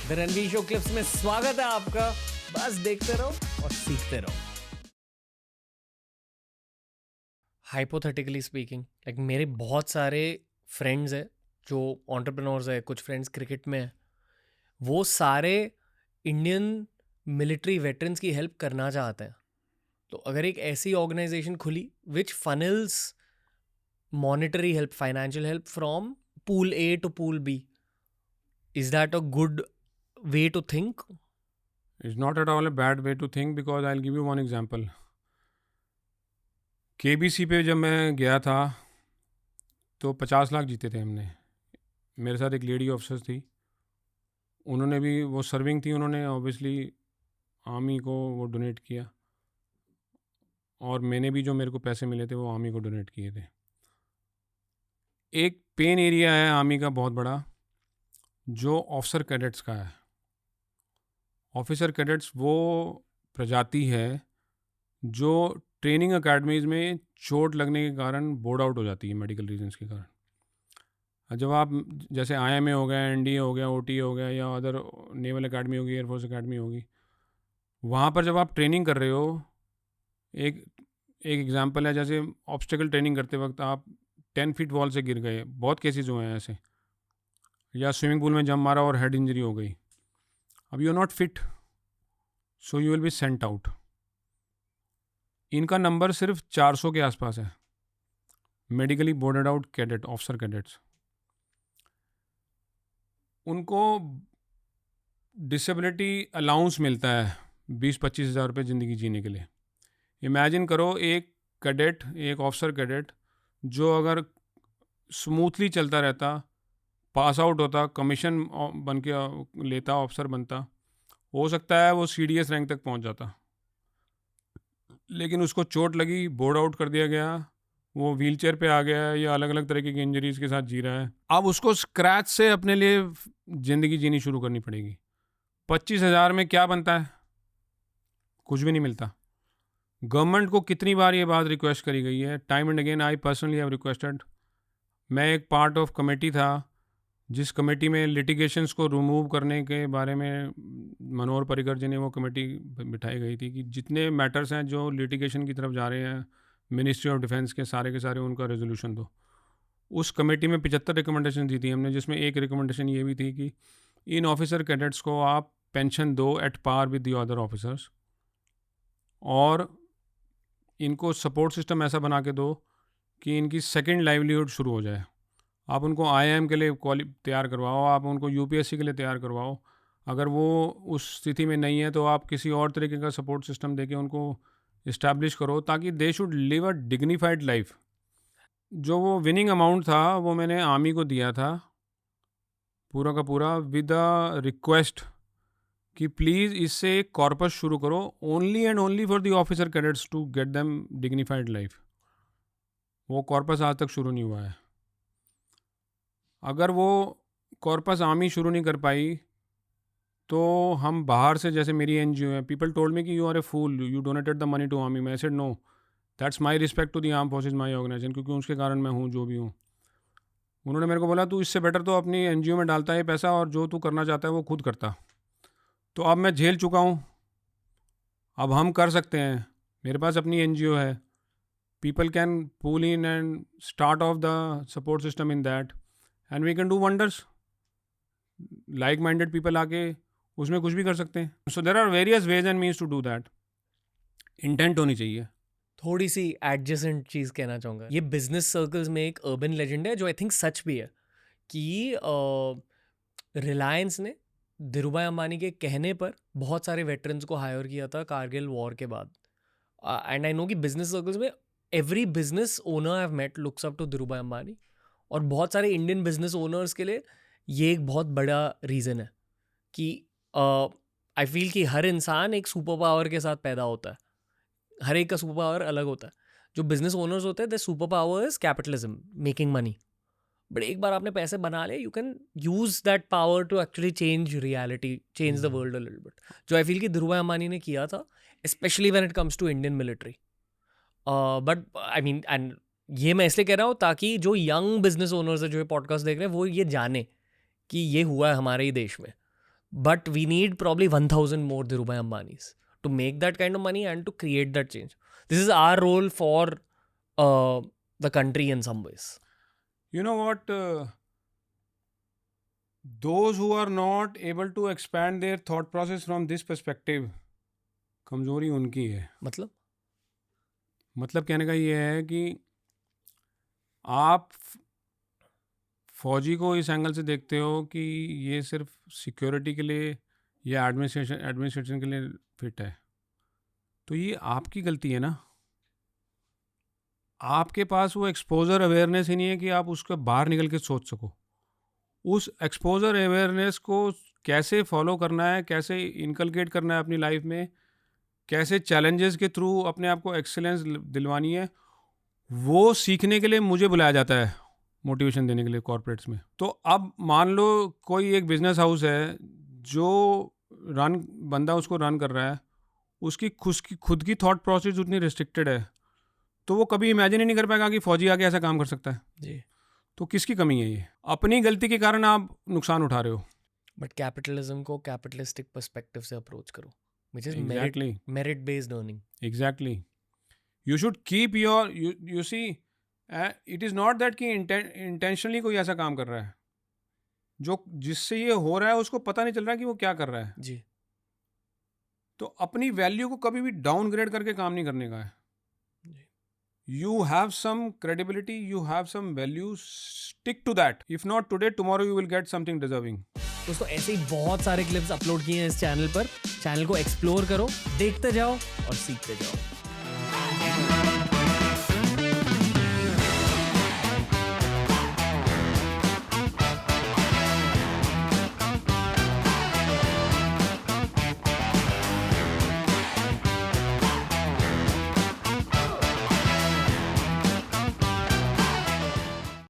The Ranveer show clips में स्वागत है आपका। बस देखते रहो और सीखते रहो। हाइपोथेटिकली स्पीकिंग, लाइक मेरे बहुत सारे फ्रेंड्स हैं जो एंटरप्रेन्योर्स है, कुछ फ्रेंड्स क्रिकेट में हैं, वो सारे इंडियन मिलिट्री वेटरन्स की हेल्प करना चाहते हैं। तो अगर एक ऐसी ऑर्गेनाइजेशन खुली which funnels monetary help, financial help from pool A to pool B, is that a good way to think? It's not at all a bad way to think because I'll give you one example. KBC पे जब मैं गया था तो 50 लाख जीते थे हमने। मेरे साथ एक लेडी ऑफिसर थी, उन्होंने भी, वो सर्विंग थी, उन्होंने ऑब्वियसली आर्मी को वो डोनेट किया, और मैंने भी जो मेरे को पैसे मिले थे वो आर्मी को डोनेट किए थे। एक पेन एरिया है आर्मी का बहुत बड़ा, जो ऑफिसर कैडेट्स का है। ऑफिसर कैडेट्स वो प्रजाति है जो ट्रेनिंग अकेडमीज़ में चोट लगने के कारण बोर्ड आउट हो जाती है मेडिकल रीजंस के कारण। जब आप जैसे IMA हो गया, NDA हो गया, OTA हो गया, या अदर नेवल अकेडमी होगी, एयरफोर्स अकेडमी होगी, वहाँ पर जब आप ट्रेनिंग कर रहे हो, एक एग्जांपल है, जैसे ऑब्स्टिकल ट्रेनिंग करते वक्त आप 10 फीट वॉल से गिर गए, बहुत केसेस हुए हैं ऐसे, या स्विमिंग पूल में जंप मारा और हेड इंजरी हो गई। अब you are not fit, so you will be sent out. इनका नंबर सिर्फ 400 के आसपास है, medically boarded out cadet, officer cadets. उनको डिसेबिलिटी अलाउंस मिलता है 20-25 हज़ार रुपये ज़िंदगी जीने के लिए। इमेजिन करो, एक कैडेट, एक ऑफिसर कैडेट जो अगर स्मूथली चलता रहता, पास आउट होता, कमीशन बन के लेता, ऑफिसर बनता, हो सकता है वो CDS रैंक तक पहुंच जाता, लेकिन उसको चोट लगी, बोर्ड आउट कर दिया गया, वो व्हीलचेयर पे आ गया है या अलग अलग तरीके की इंजरीज के साथ जी रहा है। अब उसको स्क्रैच से अपने लिए ज़िंदगी जीनी शुरू करनी पड़ेगी। 25 हज़ार में क्या बनता है? कुछ भी नहीं मिलता। गवर्नमेंट को कितनी बार ये बात रिक्वेस्ट करी गई है, time and again I personally have requested. मैं एक पार्ट ऑफ कमेटी था जिस कमेटी में लिटिगेशंस को रिमूव करने के बारे में मनोहर पर्रिकर जी ने वो कमेटी बिठाई गई थी कि जितने मैटर्स हैं जो लिटिगेशन की तरफ जा रहे हैं मिनिस्ट्री ऑफ डिफेंस के सारे उनका रेजोल्यूशन दो। उस कमेटी में 75 रिकमेंडेशन दी थी हमने, जिसमें एक रिकमेंडेशन ये भी थी कि इन ऑफिसर कैडेट्स को आप पेंशन दो at par with the other officers, और इनको सपोर्ट सिस्टम ऐसा बना के दो कि इनकी सेकेंड लाइवलीहुड शुरू हो जाए। आप उनको IIM के लिए तैयार करवाओ, आप उनको UPSC के लिए तैयार करवाओ। अगर वो उस स्थिति में नहीं है तो आप किसी और तरीके का सपोर्ट सिस्टम देके उनको इस्टेब्लिश करो, ताकि they should live a dignified life. जो वो विनिंग अमाउंट था वो मैंने आर्मी को दिया था पूरा का पूरा, विद अ रिक्वेस्ट कि प्लीज़ इससे एक कॉर्पस शुरू करो, only and only for the officer cadets to get them dignified life. वो कॉर्पस आज तक शुरू नहीं हुआ है। अगर वो कॉर्पस आर्मी शुरू नहीं कर पाई तो हम बाहर से, जैसे मेरी NGO है, पीपल टोल्ड मी कि you are a fool, you donated the money to army. मैं said no, that's my respect to the arm forces, my organisation, क्योंकि उसके कारण मैं हूँ जो भी हूँ। उन्होंने मेरे को बोला तू इससे बेटर तो अपनी NGO में डालता है पैसा, और जो तू करना चाहता है वो खुद करता। तो अब मैं झेल चुका हूँ, अब हम कर सकते हैं। मेरे पास अपनी NGO है, people can pull in and start of the support system in that, and we can do wonders. Like minded people आके उसमें कुछ भी कर सकते हैं। So there are various ways and means to do that. Intent होनी चाहिए। थोड़ी सी एडजेसेंट चीज़ कहना चाहूँगा, ये बिजनेस सर्कल्स में एक अर्बन लेजेंड है जो आई थिंक सच भी है कि रिलायंस ने धीरूभाई अंबानी के कहने पर बहुत सारे वेटरन्स को हायर किया था कारगिल वॉर के बाद। एंड आई नो कि बिजनेस सर्कल्स में every business owner I have met looks up to Dhirubhai Ambani, और बहुत सारे इंडियन बिजनेस ओनर्स के लिए ये एक बहुत बड़ा रीज़न है कि आई फील कि हर इंसान एक सुपर पावर के साथ पैदा होता है, हर एक का सुपर पावर अलग होता है। जो बिजनेस ओनर्स होते हैं, the super power is capitalism, making money. But एक बार आपने पैसे बना ले, you can use that power to actually change reality, change the world a little bit, जो आई फील कि धीरूभाई अंबानी ने किया था, specially when it comes to Indian military. But I mean, and ये मैं इसलिए कह रहा हूँ ताकि जो यंग बिजनेस ओनर्स है जो ये पॉडकास्ट देख रहे हैं वो ये जाने कि ये हुआ है हमारे ही देश में। but we need probably 1000 more Dhirubhai Ambanis to make that kind of money and to create that change. This is our role for the country in some ways. You know what? Those who are not able to expand their thought process from this perspective, कमजोरी उनकी है. मतलब कहने का ये है कि आप फौजी को इस एंगल से देखते हो कि ये सिर्फ सिक्योरिटी के लिए या एडमिनिस्ट्रेशन के लिए फिट है, तो ये आपकी गलती है ना. आपके पास वो एक्सपोजर अवेयरनेस ही नहीं है कि आप उसको बाहर निकल के सोच सको. उस एक्सपोजर अवेयरनेस को कैसे फॉलो करना है, कैसे इनकलकेट करना है अपनी लाइफ में, कैसे चैलेंजेस के थ्रू अपने आप को एक्सेलेंस दिलवानी है, वो सीखने के लिए मुझे बुलाया जाता है मोटिवेशन देने के लिए कॉर्पोरेट्स में. तो अब मान लो कोई एक बिजनेस हाउस है जो बंदा उसको रन कर रहा है, उसकी खुद की थॉट प्रोसेस उतनी रिस्ट्रिक्टेड है, तो वो कभी इमेजिन ही नहीं कर पाएगा कि फौजी आके ऐसा काम कर सकता है जी. तो किसकी कमी है? ये अपनी गलती के कारण आप नुकसान उठा रहे हो. बट कैपिटलिज्म को कैपिटलिस्टिक पर्सपेक्टिव से अप्रोच करो, which is Exactly. merit based earning. Exactly. You should keep your you see it is not that कि intentionally कोई ऐसा काम कर रहा है, जो जिससे ये हो रहा है उसको पता नहीं चल रहा है कि वो क्या कर रहा है. जी. तो अपनी वैल्यू को कभी भी डाउनग्रेड करके काम नहीं करने का है. You have some credibility, you have some values, stick to that. If not today, tomorrow you will get something deserving. दोस्तों ऐसे ही बहुत सारे क्लिप्स अपलोड किए हैं इस चैनल पर. चैनल को एक्सप्लोर करो, देखते जाओ और सीखते जाओ.